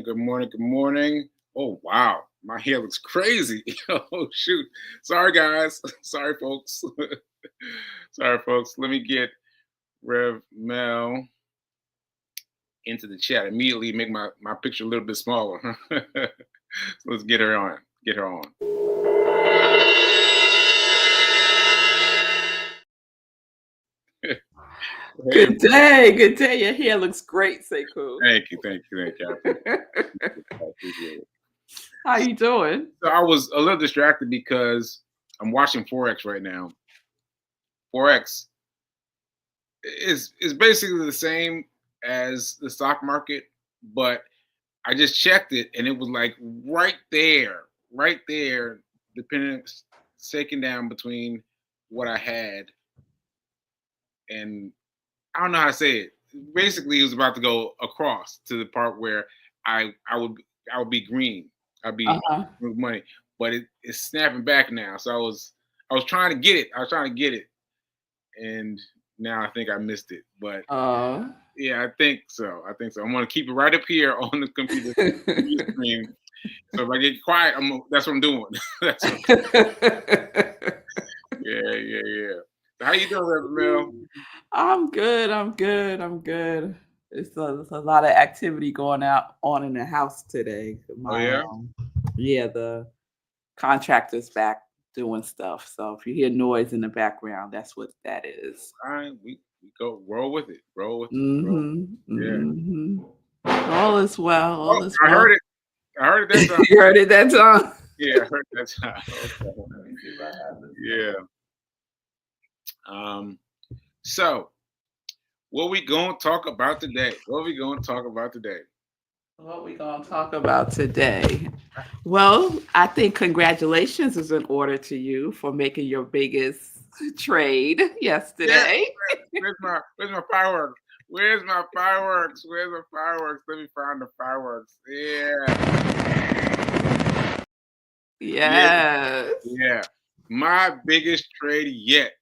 morning. Good morning. Good morning. Oh wow, my hair looks crazy. Oh shoot. Sorry guys. Sorry folks. Sorry folks. Let me get Rev Mel into the chat immediately. Make my picture a little bit smaller. So let's get her on. Get her on. Good day. Good day. Your hair looks great, Sekou. Thank you. Thank you. Thank you. I appreciate it. How you doing? So I was a little distracted because I'm watching Forex right now. Forex is basically the same as the stock market, but I just checked it and it was like right there, depending shaking down between what I had and I don't know how to say it. Basically, it was about to go across to the part where I would be green. I'd be with money, but it's snapping back now. So I was trying to get it. I was trying to get it, and now I think I missed it. But yeah, I think so. I think so. I'm gonna keep it right up here on the computer screen. So if I get quiet, that's what I'm doing. That's what yeah. So how you doing, Reverend Mel? I'm good. It's a lot of activity going on in the house today. Yeah, the contractor's back doing stuff. So if you hear noise in the background, that's what that is. All right, we go roll with it. Roll with it. Mm-hmm. All is well. All is I well. heard it. I heard it that time. You heard it that time? Yeah, I heard that time. Okay. Yeah. So what we gonna talk about today? What we gonna talk about today? Well, I think congratulations is in order to you for making your biggest trade yesterday. Yeah. Where's my fireworks? Where's my fireworks? Where's my fireworks? Let me find the fireworks. Yes. Yeah. My biggest trade yet.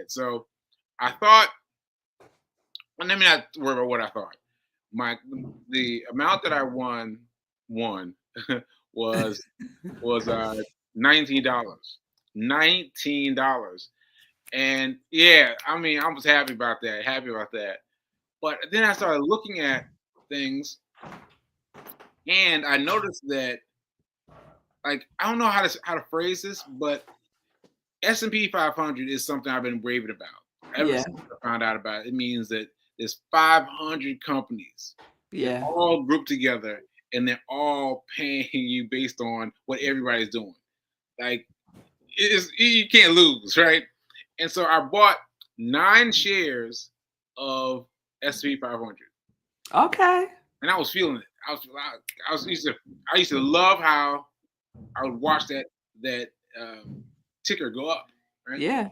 So I thought, well, let me not worry about what I thought. The amount that I won was $19. $19. And yeah, I mean, I was happy about that. But then I started looking at things and I noticed that, like, I don't know how to phrase this, but S&P 500 is something I've been raving about ever since I found out about it. It means that there's 500 companies, all grouped together, and they're all paying you based on what everybody's doing. Like, you can't lose, right? And so I bought 9 shares of S&P 500. Okay. And I was feeling it. I used to love how I would watch that ticker go up, right? Yeah.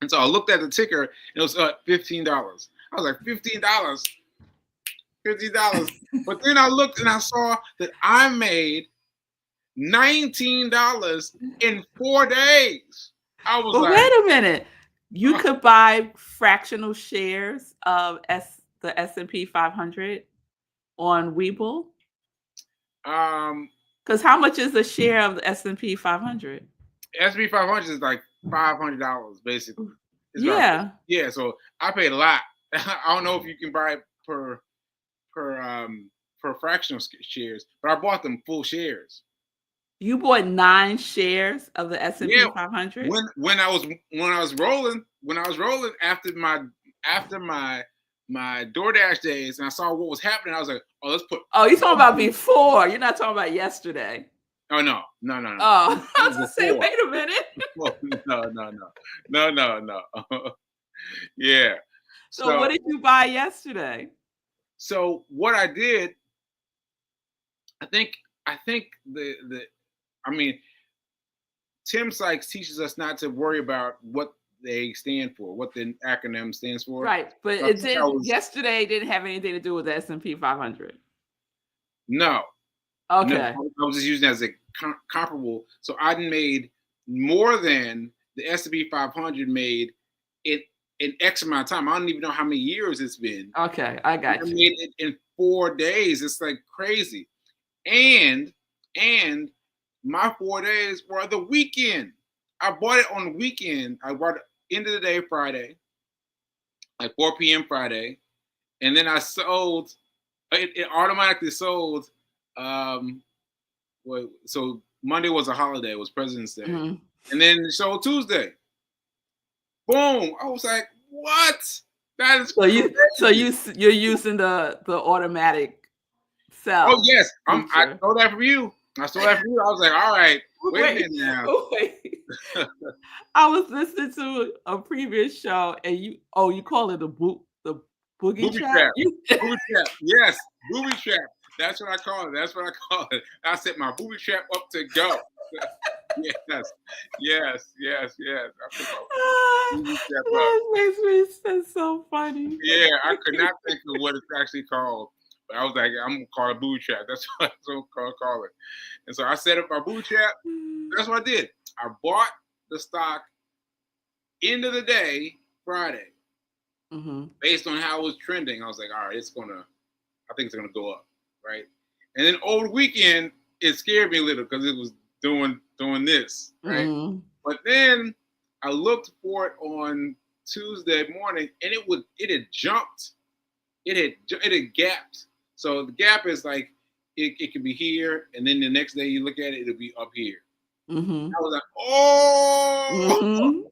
And so I looked at the ticker and it was $15. I was like, $15. But then I looked and I saw that I made $19 in 4 days. I was like, wait a minute. You could buy fractional shares of the S&P 500 on Webull? Because how much is a share of the S&P 500? S&P 500 is like $500 basically. Yeah. Yeah, so I paid a lot. I don't know if you can buy per fractional shares, but I bought them full shares. You bought 9 shares of the S&P 500? When I was rolling after my DoorDash days and I saw what was happening, I was like, oh, let's put. Oh, you're talking about before. You're not talking about yesterday. Oh no. Oh, I was gonna say, wait a minute. No. Yeah. So what did you buy yesterday? So what I did, I think Tim Sykes teaches us not to worry about what they stand for, what the acronym stands for. Right, but yesterday didn't have anything to do with the S&P 500. No. Okay. No, I was just using it as a comparable. So I made more than the S&P 500 made in X amount of time. I don't even know how many years it's been. Okay, I got you. I made it in 4 days. It's like crazy. And my 4 days were the weekend. I bought it on the weekend. I bought it end of the day Friday, like 4 p.m. Friday, and then I sold. It automatically sold. So Monday was a holiday. It was President's Day, and then it sold Tuesday. Boom! I was like, "What? That is crazy." You're using the automatic Oh sell yes, I feature. stole that from you. I stole that from you. I was like, "All right, wait a minute now." Wait. I was listening to a previous show, and you call it the boogie Booby trap? trap. Booby trap. Yes, booby trap. That's what I call it. That's what I call it. I set my booby trap up to go. Yes, yes. I put my Ah, booby trap up. that makes me it's so funny. Yeah, I could not think of what it's actually called. But I was like, I'm gonna call it booby trap. That's what I'm gonna call it. And so I set up my booby trap. That's what I did. I bought the stock end of the day, Friday, based on how it was trending. I was like, all right, I think it's gonna go up, right? And then over the weekend, it scared me a little because it was doing this, right? But then I looked for it on Tuesday morning, and it had jumped, it had gapped. So the gap is like it could be here, and then the next day you look at it, it'll be up here. I was like, oh,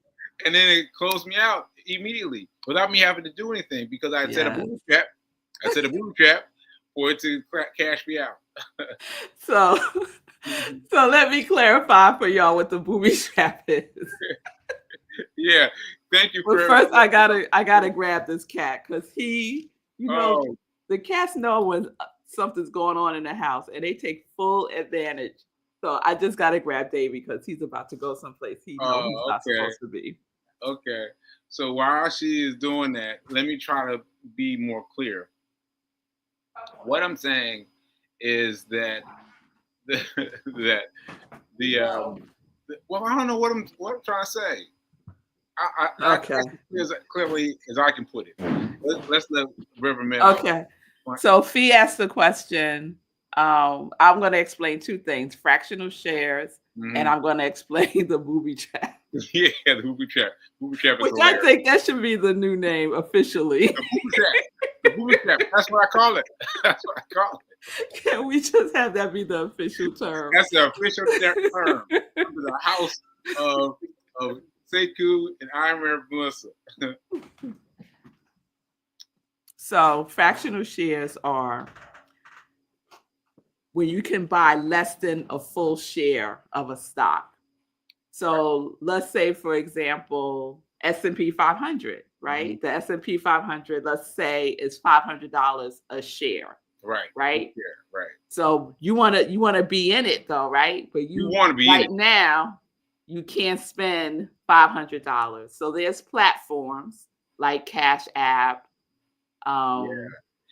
and then it closed me out immediately without me having to do anything because I had set a booby trap. I set a booby trap for it to cash me out. So let me clarify for y'all what the booby trap is. Yeah, thank you. But first, I gotta grab this cat because the cats know when something's going on in the house and they take full advantage. So I just gotta grab Davey because he's about to go someplace he's not supposed to be. Okay. So while she is doing that, let me try to be more clear. What I'm saying is that well, I don't know what I'm trying to say. I as clearly as I can put it. Let's let River Meadow. Okay. So Fee asked the question. I'm going to explain two things: fractional shares, and I'm going to explain the booby trap. Yeah, the booby trap. Booby trap is Which I think that should be the new name officially. The booby trap. The booby trap. That's what I call it. That's what I call it. Can we just have that be the official term? That's the official term. Under the house of Sekou and I'm Melissa. So fractional shares are where you can buy less than a full share of a stock. So let's say, for example, S&P 500, right? The S&P 500, let's say, is $500 a share. Right. Yeah, right. So you want to be in it though, right? But you want to be right now. You can't spend $500. So there's platforms like Cash App.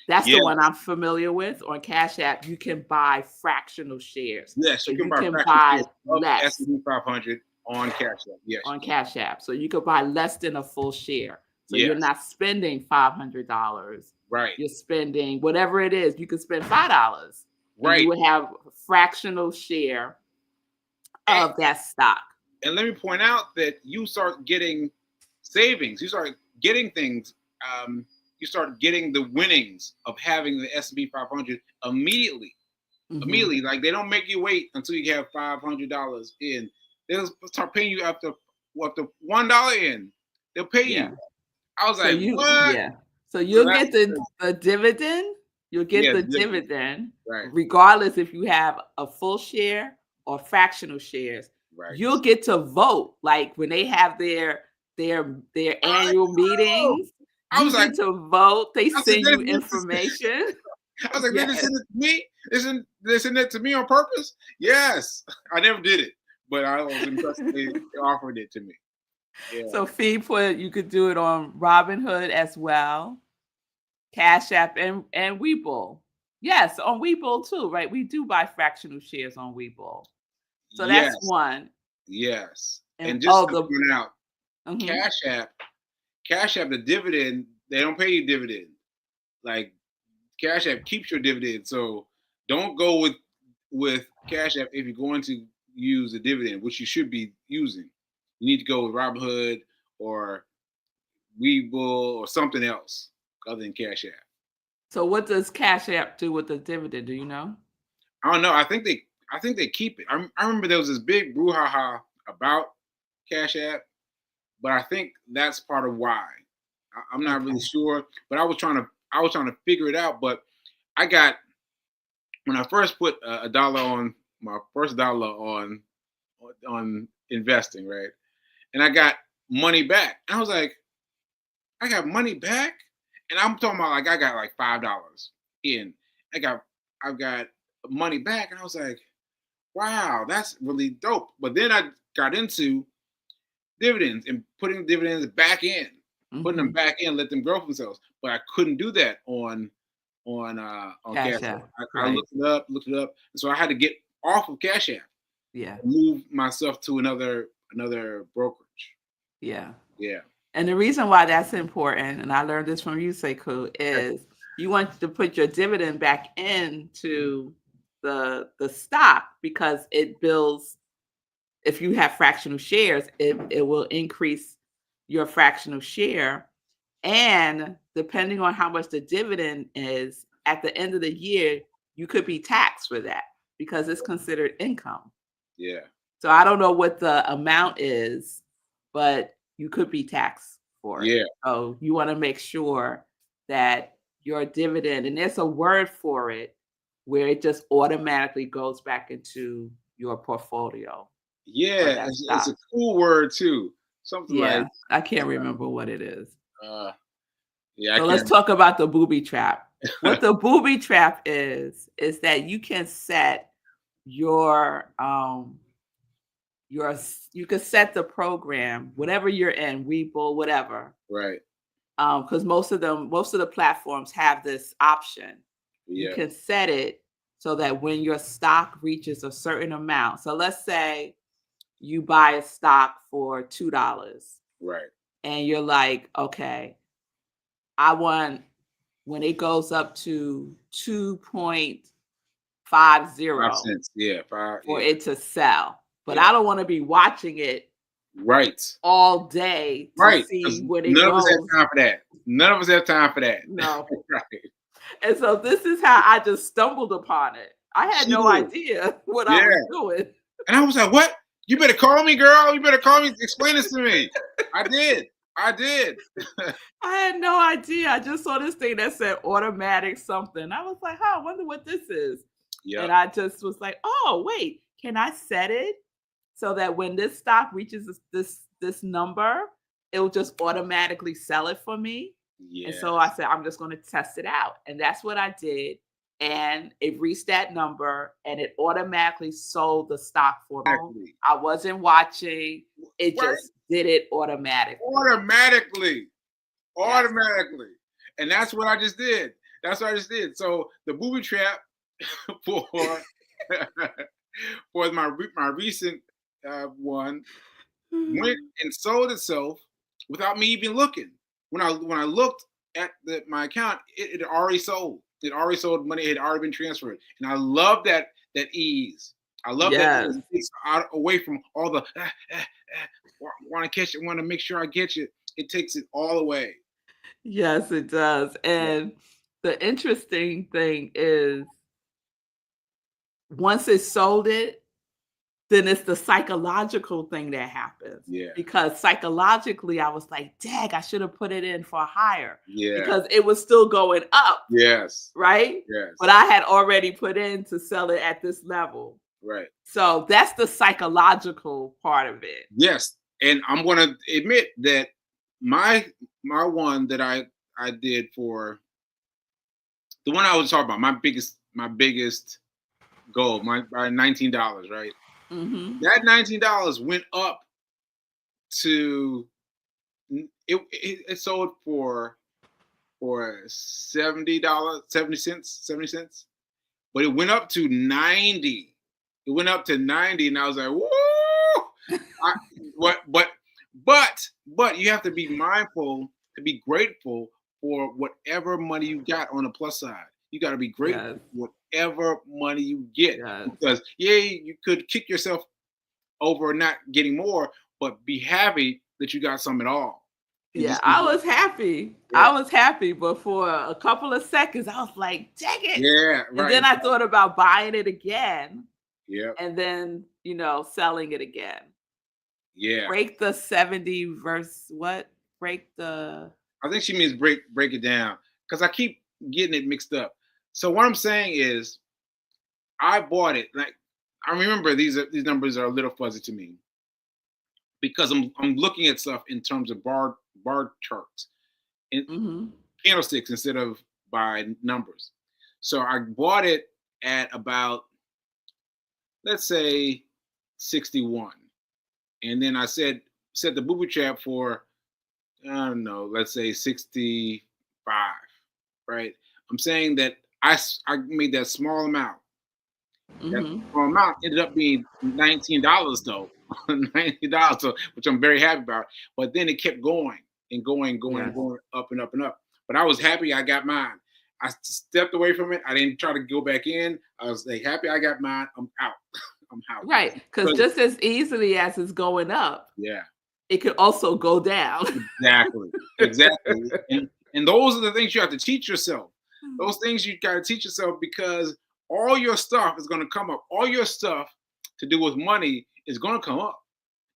That's the one I'm familiar with. On Cash App, you can buy fractional shares. Yes, so you can buy less. S&P 500 on Cash App. Yes, on Cash App. So you could buy less than a full share. So you're not spending $500. Right. You're spending whatever it is. You could spend $5. Right. You would have a fractional share of that stock. And let me point out that you start getting savings. You start getting things. You start getting the winnings of having the S&P 500 immediately. Immediately, like they don't make you wait until you have $500 in. They'll start paying you after $1 in. They'll pay you. I was like, what? Yeah. So you'll get the dividend. You'll get the dividend, regardless if you have a full share or fractional shares. Right. You'll get to vote. Like when they have their annual meetings, you get to vote. They send you information. I was like, they didn't send it to me? They send it to me on purpose? Yes. I never did it, but I was impressed they offered it to me. Yeah. So Fee you could do it on Robinhood as well, Cash App and Webull. Yes, on Webull too, right? We do buy fractional shares on Webull. So that's one. Yes. And just to point out, Mm-hmm. Cash App, the dividend, they don't pay you dividend. Like Cash App keeps your dividend. So don't go with Cash App if you're going to use a dividend, which you should be using. You need to go with Robinhood or Webull or something else other than Cash App. So what does Cash App do with the dividend? Do you know? I don't know. I think they keep it. I remember there was this big brouhaha about Cash App, but I think that's part of why. I'm not really Okay. sure, but I was trying to figure it out. But I got when I first put a dollar on my first dollar on investing, right, and I got money back. And I was like, I got money back, and I'm talking about like I got like $5 in. I got I got money back, and I was like, wow, that's really dope. But then I got into dividends and putting dividends back in, putting them Mhm. back in, let them grow for themselves. But I couldn't do that on Cash Cash App. App. I Right. looked it up, and so I had to get off of Cash App Yeah. and move myself to another brokerage. Yeah. Yeah. And the reason why that's important, and I learned this from you, Sekou, Okay. is you want to put your dividend back into the stock because it builds. If you have fractional shares, it will increase your fractional share. And depending on how much the dividend is, at the end of the year, you could be taxed for that because it's considered income. Yeah. So I don't know what the amount is, but you could be taxed for it. Yeah. So you want to make sure that your dividend, and there's a word for it, where it just automatically goes back into your portfolio for Yeah. that It's stock. a cool word too. Something like Yeah, I can't remember what it is. uh yeah, I So let's can't. talk about the booby trap. What the booby trap is that you can set you can set the program, whatever you're in, Webull, whatever. Right. Because most of the platforms have this option. You Yeah. can set it so that when your stock reaches a certain amount. So let's say you buy a stock for $2 Right. and you're like, okay, I want when it goes up to 2.50 5 cents. Yeah. Five. for Yeah. it to sell. But Yeah. I don't want to be watching it Right. all day to Right. see Because when it none of us goes. have time for that. None of us have time for that. No. Right. And so this is how I just stumbled upon it. I had She no did. idea what I Yeah. was doing. And I was like, what? You better call me, girl. You better call me. Explain this to me. I did. I did. I had no idea. I just saw this thing that said automatic something. I was like, huh, I wonder what this is. And Yep. I just was like, oh, wait, can I set it so that when this stock reaches this number, it'll just automatically sell it for me? And so I Yes. said, I'm just going to test it out. And that's what I did. And it reached that number and it automatically sold the stock for me. Exactly. I wasn't watching, it Right. just did it automatically. Automatically. Yes. Automatically. And that's what I just did. That's what I just did. So the booby trap for for my recent one went and sold itself without me even looking. When I looked at my account, it had already sold. It already sold money. It had already been transferred, and I love that ease. I love that Yes. ease. It takes out away from all the want to catch it, want to make sure I get you. It takes it all away. Yes, it does. Yeah, And the interesting thing is once it sold it, then it's the psychological thing that happens. yeah, Because psychologically, I was like, dang, I should have put it in for higher yeah. because it was still going up, Yes, right? But yes. I had already put in to sell it at this level. Right. So that's the psychological part of it. Yes, and I'm gonna admit that my my one that I did for the one I was talking about, my biggest goal, my $19, right? Mhm. That $19 went up to it sold for $70, 70 cents, 70 cents, but it went up to 90. It went up to 90, and I was like, whoa! I, what? But you have to be mindful to be grateful for whatever money you got on the plus side. You got to be grateful Yes. for whatever money you get, Yes. because yeah, you could kick yourself over not getting more, but be happy that you got some at all, and Yeah, just I was happy. yeah, I was happy, but for a couple of seconds, I was like, "Dang it!" yeah, And right, then I thought about buying it again, yeah, and then selling it again. yeah. Break the 70 verse what? Break the I think she means break it down, because I keep getting it mixed up. So what I'm saying is, I bought it. Like, I remember these numbers are a little fuzzy to me, because I'm looking at stuff in terms of bar charts and Mhm. candlesticks instead of by numbers. So I bought it at about, let's say, 61, and then I set the booby trap for, I don't know, let's say 65. Right? I'm saying that I made that small amount. That Mhm. small amount ended up being $19 though, $19, so, which I'm very happy about. But then it kept going and going, going, Yes. going up and up and up. But I was happy I got mine. I stepped away from it. I didn't try to go back in. I was like happy I got mine. I'm out. I'm out. Right. Because But just as easily as it's going up, yeah, it could also go down. exactly, exactly. And those are the things you have to teach yourself. Those things you got to teach yourself, because all your stuff is going to come up. All your stuff to do with money is going to come up.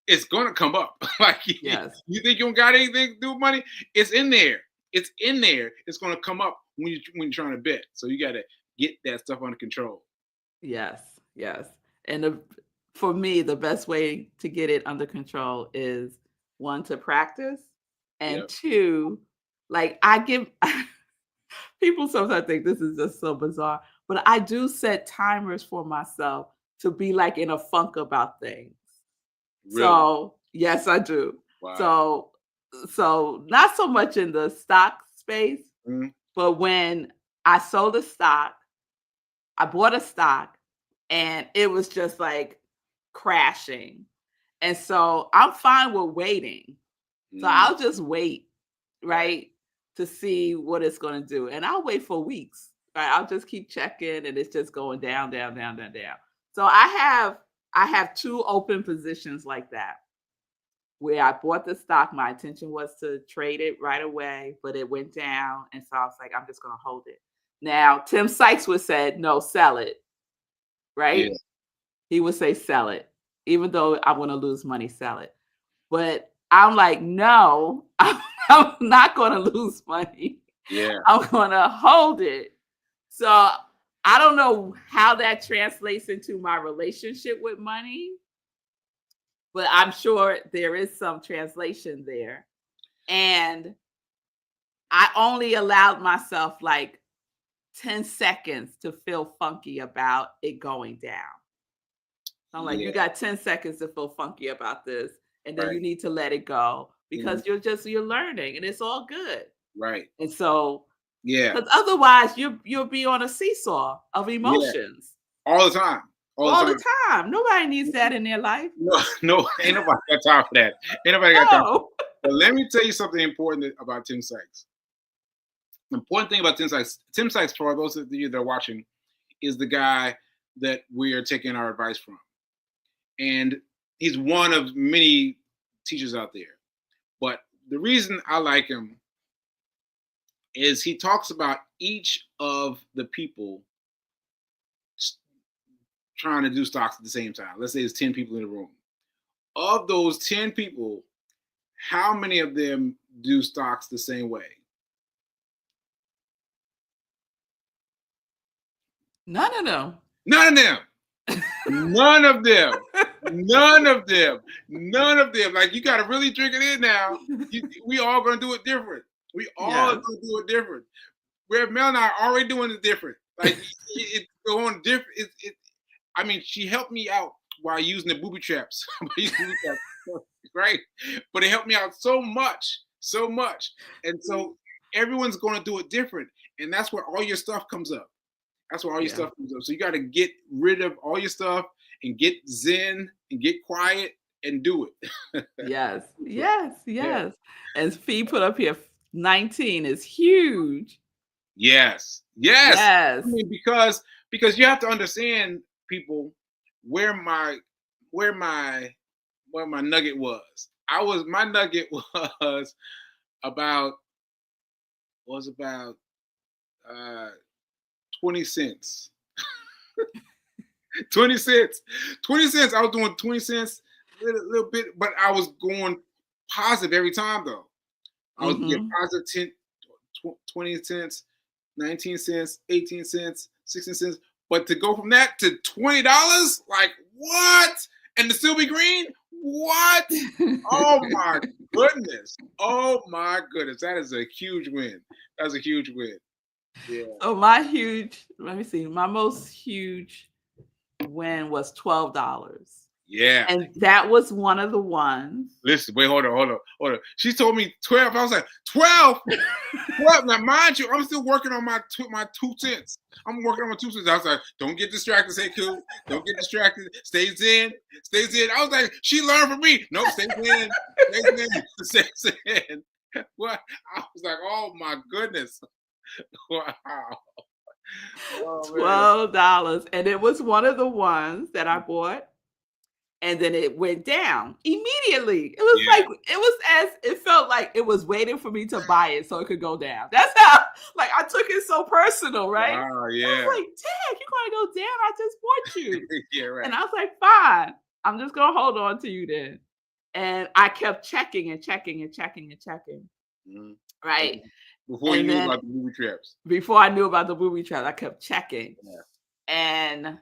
It's going to come up. Like, Yes. you think you don't got anything to do with money? It's in there. It's in there. It's going to come up when you're trying to bet. So you got to get that stuff under control. Yes. Yes. And for me, the best way to get it under control is one to practice, and Yep. two, like I give people sometimes think this is just so bizarre, but I do set timers for myself to be like in a funk about things. Really. So, yes, I do. Wow. So not so much in the stock space, Mhm. but when I sold a stock, I bought a stock and it was just like crashing. And so I'm fine with waiting. So Mm. I'll just wait, Right. right, to see what it's going to do. And I'll wait for weeks. Right? I'll just keep checking and it's just going down, down, down, down, down. So I have two open positions like that where I bought the stock. My intention was to trade it right away, but it went down. And so I was like, I'm just going to hold it. Now, Tim Sykes would say, no, sell it, Yeah. right? He would say, sell it. Even though I want to lose money, sell it. But I'm like, no, I'm not going to lose money. Yeah. I'm going to hold it. So I don't know how that translates into my relationship with money, but I'm sure there is some translation there. And I only allowed myself like 10 seconds to feel funky about it going down. I'm like, you Yeah. got 10 seconds to feel funky about this, and then you Right. need to let it go Mhm. because you're learning and it's all good. Right. And so, Yeah. because otherwise you'll be on a seesaw of Yeah. emotions All the time. All the all time. the time. Nobody needs that in their life. No, no, ain't nobody got time for that. Ain't nobody got time for that. No. But let me tell you something important about Tim Sykes. The important thing about Tim Sykes, for those of you that are watching, is the guy that we are taking our advice from. And he's one of many teachers out there. But the reason I like him is he talks about each of the people trying to do stocks at the same time. Let's say there's 10 people in the room. Of those 10 people, how many of them do stocks the same way? None of them. None of them. None of them. None of them. None of them. Like, you got to really drink it in now. We all gonna do it different. We all Yes. gonna do it different. Where Mel and I are already doing it different. Like, it's going different. I mean, she helped me out while using the booby traps. Right? But it helped me out so much, so much. And so everyone's going to do it different. And that's where all your stuff comes up. That's where all your Yeah. stuff comes up. So you got to get rid of all your stuff and get zen and get quiet and do it. Yes. So, Yes. yeah, Yes. As Fee put up here, 19 is huge. Yes. Yes. I Yes. mean, because you have to understand, people, where my where my where my nugget was. My nugget about was about uh 20 cents. 20 cents. 20 cents. I was doing 20 cents little bit, but I was going positive every time though. I was getting Mhm. positive 10, 20 cents, 19 cents, 18 cents, 16 cents. But to go from that to $20, like what? And to still be green? What? Oh my goodness. Oh my goodness. That is a huge win. That's a huge win. Yeah. So let me see, my most huge win was $12. Yeah. And that was one of the ones. Listen, wait, hold on. She told me 12. I was like, 12? Well, now mind you, I'm still working on my 2 cents. I'm working on my 2 cents. I was like, don't get distracted, say cool. Don't get distracted. Stays in, stays in. I was like, she learned from me. Nope, stays in, stays in, stays in. What? I was like, oh my goodness. Wow. Oh man. $12. And it was one of the ones that I bought. And then it went down immediately. Yeah. It felt like it was waiting for me to buy it so it could go down. That's how, like, I took it so personal, right? Wow. I was Yeah. like, "Dad, you're gonna go down. I just bought you." Yeah. And Right. I was like, "Fine, I'm just gonna hold on to you then." And I kept checking and checking and checking and checking, Mhm. right? Before you And knew then about the movie trips. before I knew about the booby trap, I kept checking. Yeah. And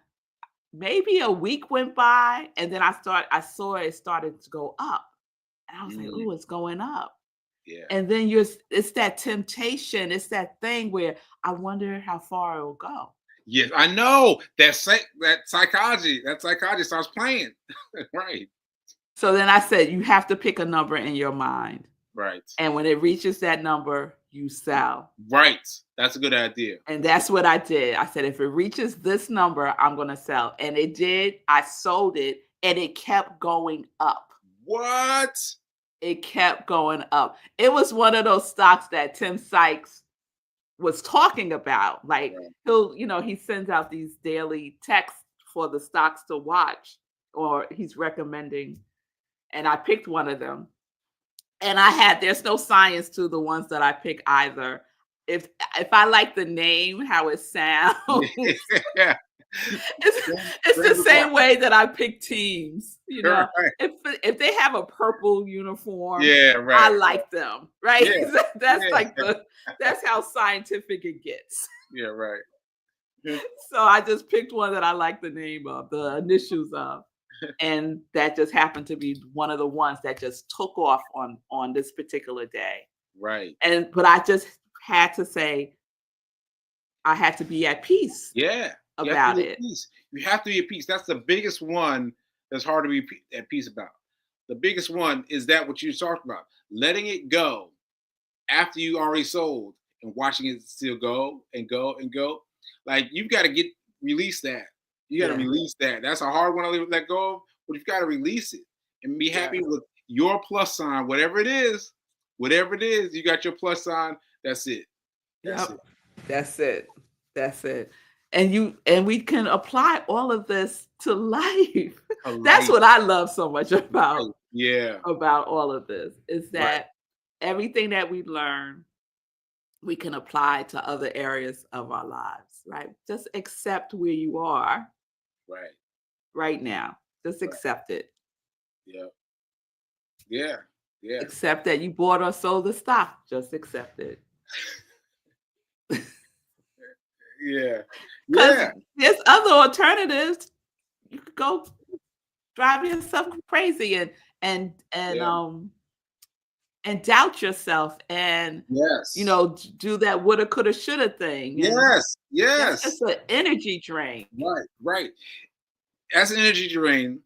maybe a week went by, and then I saw it started to go up. And I was like, Mm, "Ooh, it's going up." yeah. And then it's that temptation, it's that thing where I wonder how far it will go. Yes, I know that psychology starts playing. Right, So then I said, "You have to pick a number in your mind. right, And when it reaches that number, you sell." right. That's a good idea. And that's what I did. I said, "If it reaches this number, I'm going to sell." And it did. I sold it and it kept going up. What? It kept going up. It was one of those stocks that Tim Sykes was talking about. Like, Right. he sends out these daily texts for the stocks to watch, or he's recommending. And I picked one of them. And there's no science to the ones that I pick either. If I like the name, how it sounds, Yeah. it's it's the same way that I pick teams. Right. If they have a purple uniform, Yeah, I right. like them, right? Yeah, That's yeah, like that's how scientific it gets. yeah, right. Yeah, So I just picked one that I like the name of, the initials of, and that just happened to be one of the ones that just took off on this particular day. right. But I just had to say I had to be at peace Yeah, you have to about be at it. peace. You have to be at peace. That's the biggest one that's hard to be at peace about. The biggest one is that what you talked about, letting it go after you already sold and watching it still go and go and go. Like you've got to release that. You got to Yeah. release that. That's a hard one to let go of, but you've got to release it and be Yeah. happy with your plus sign, whatever it is. Whatever it is, you got your plus sign. That's it. That's it. Yep. That's it. That's it. And we can apply all of this to life. A That's life. what I love so much Right. Yeah. about all of this is Right. that everything that we learn, we can apply to other areas of our lives, right? Just accept where you are Right. right now. Just Right. accept it. Yeah. Yeah. Yeah. Accept that you bought or sold the stock. Just accept it. Yeah. Because Yeah. there's other alternatives. You could go drive yourself crazy and and Yeah. um and doubt yourself and Yes. do that woulda, coulda, shoulda thing. And Yes. that's Yes. just an energy drain. Right. Right. As an energy drain,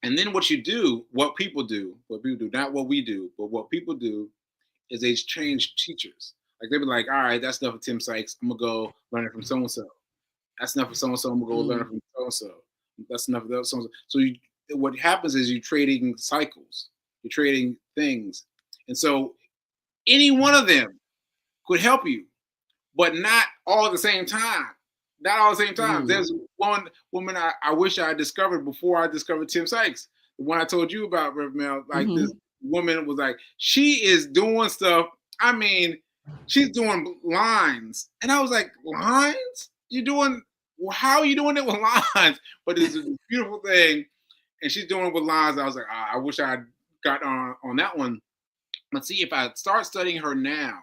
and then what people do, not what we do, but what people do is they change teachers. Like they be like, all right, that's enough of Tim Sykes. I'm gonna go learn it from so and so. That's enough of so and so. I'm gonna go learn it Mm, from so and so. That's enough of that so and so. So what happens is you're trading cycles. You're trading things, and so any one of them could help you. but not all at the same time. Not all at the same time. Mm. There's one woman I wish I had discovered before I discovered Tim Sykes. The one I told you about, Rev Mel. Like this Mhm. woman was like, she is doing stuff. I mean, she's doing lines. And I was like, lines? You doing, well, how are you doing it with lines? But it's a beautiful thing. And she's doing it with lines. I was like, I wish I had got on that one. Let's see if I start studying her now.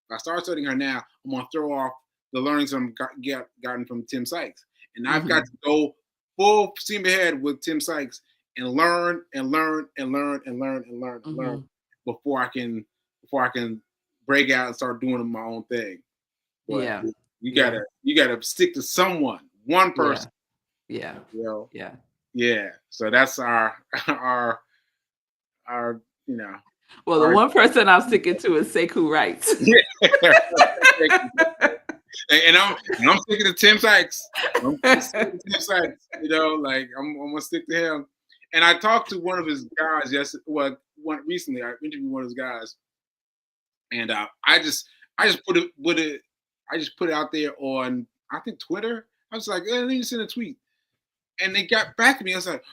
If I start studying her now, I'm gonna throw off the learnings I'm gotten from Tim Sykes, and I've got Mhm. to go full steam ahead with Tim Sykes and learn and learn and learn and learn and learn and learn Mhm. before I can break out and start doing my own thing. But Yeah. you Yeah. gotta stick to someone, one Yeah. person, Yeah. you know. Yeah. Yeah. So that's our our you know Well, the our one person I'm sticking to is Sekou Wright. yeah. And I'm sticking to Tim Sykes. I'm sticking to Tim Sykes. Like I'm gonna stick to him. And I talked to one of his guys yesterday. Well, one recently. I interviewed one of his guys, and I just put it out there on I think Twitter. I was like, let me send a tweet, and they got back to me. I was like,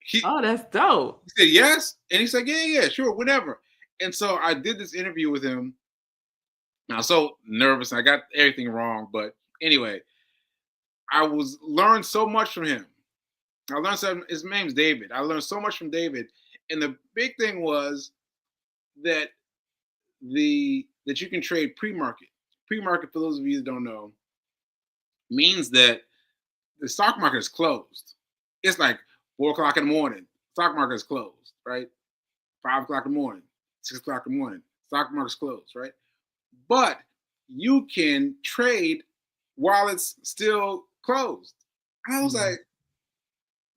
he, Oh, that's dope. he said yes, and he's like, yeah, sure, whatever. And so I did this interview with him. I was so nervous. I got everything wrong, but anyway, I was learned so much from him. I learned something. His name's David. I learned so much from David, and the big thing was that that you can trade pre-market. Pre-market, for those of you that don't know, means that the stock market is closed. It's like 4 o'clock in the morning. Stock market is closed, right? 5 o'clock in the morning, 6 o'clock in the morning. Stock market's closed, right? But you can trade while it's still closed. I was Mhm. like,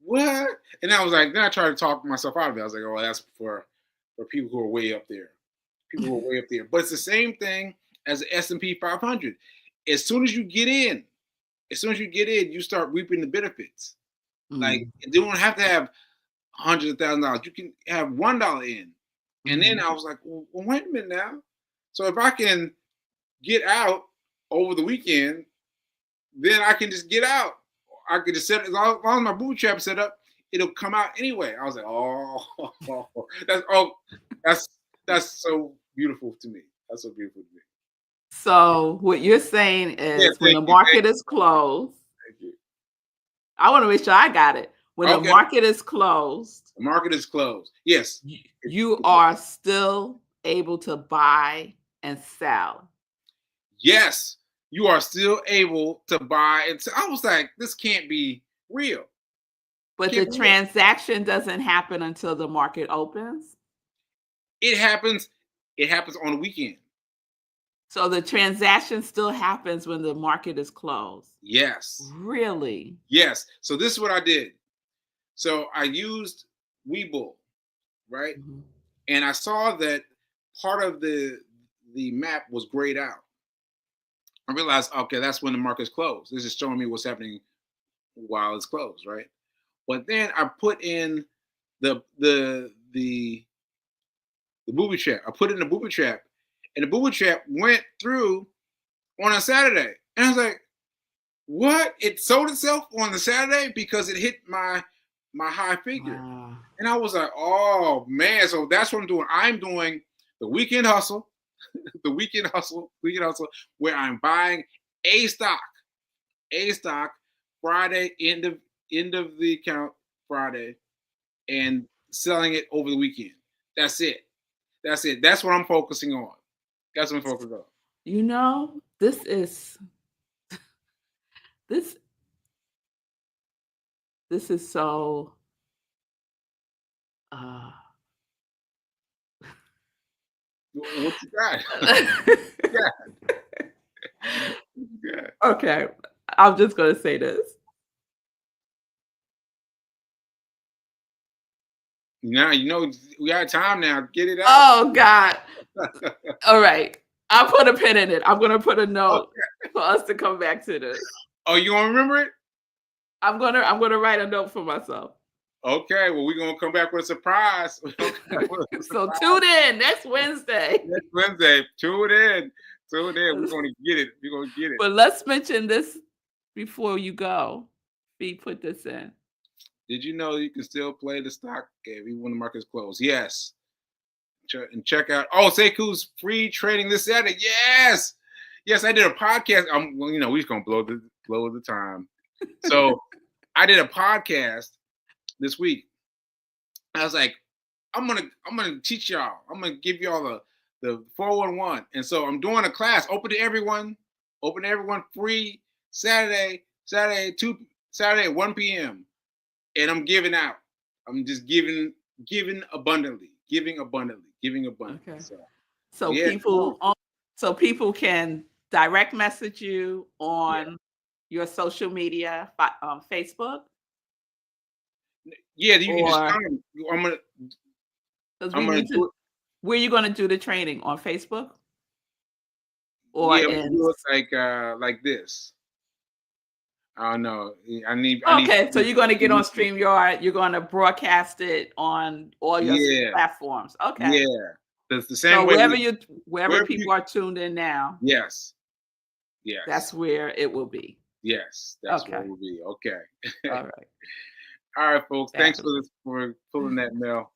what? And I was like, then I tried to talk myself out of it. I was like, oh, that's for people who are way up there. People who are way up there. But it's the same thing as the S&P 500. As soon as you get in, you start reaping the benefits. Like Mhm. you don't have to have hundreds of $1,000. You can have $1 in. And then Mhm. I was like, well, wait a minute now. So if I can get out over the weekend, then I can just get out. I could just set as long as my bootstrap set up, it'll come out anyway. I was like, that's oh, that's that's so beautiful to me. That's so beautiful to me. So what you're saying Yeah, is when thank the you, thank market you, is closed, thank you. I want to make sure I got it. When the Okay, market is closed, the market is closed. Yes, you are still able to buy and sell. yes, you are still able to buy. And so I was like, this can't be real. But Can't the be real. transaction doesn't happen until the market opens. It happens. It happens on the weekend. So the transaction still happens when the market is closed. Yes, Really? yes. So this is what I did. So I used Webull, right? Mhm. And I saw that part of the map was grayed out. I realized, okay, that's when the market's closed. This is showing me what's happening while it's closed, right? But then I put in the the the the booby trap. I put in the booby trap, and the booby trap went through on a Saturday. And I was like, what? It sold itself on the Saturday because it hit my high figure. Wow. And I was like, oh man, so that's what I'm doing. I'm doing the weekend hustle, weekend hustle, where I'm buying a stock, a stock Friday, end of the account Friday, and selling it over the weekend. That's it. That's it. That's what I'm focusing on. That's what I'm focusing on. This this is so uh What you got? Yeah, yeah. okay. I'm just gonna say this. Now you know we got time now. Get it out. Oh God. All right. I'll put a pin in it. I'm gonna put a note Okay. for us to come back to this. Oh, you gonna remember it? I'm gonna write a note for myself. Okay. Well, we're gonna come back with a surprise. We're gonna come back with a So surprise tune in next Wednesday. next Wednesday. Tune in. So there, we're gonna get it. We're gonna get it. But let's mention this before you go. Fee put this in. Did you know you can still play the stock game even when the market's closed? Yes. And check out. Oh, Seiku's free trading this Saturday. Yes. Yes, I did a podcast. Well, you know, we're just gonna blow the time. So I did a podcast this week. I was like, I'm gonna teach y'all. I'm gonna give y'all the 411. And so I'm doing a class open to everyone free Saturday at 1 p.m. And I'm giving out. I'm just giving abundantly. Okay. So yeah. people can direct message you on your social media, Facebook. Yeah, you can just come. Where are you going to do the training on Facebook? Or yeah, do it like this. I don't know. So you're going to get on StreamYard. You're going to broadcast it on all your platforms. Okay. Yeah, that's the same so way. Wherever people are tuned in now. Yes. That's where it will be. Yes, that's where it will be. Okay. All right. All right, folks. Thanks for pulling that, Mel.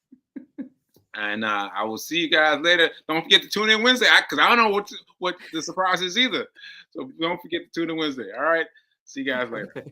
And I will see you guys later. Don't forget to tune in Wednesday because I don't know what the surprise is either. So don't forget to tune in Wednesday. All right. See you guys later.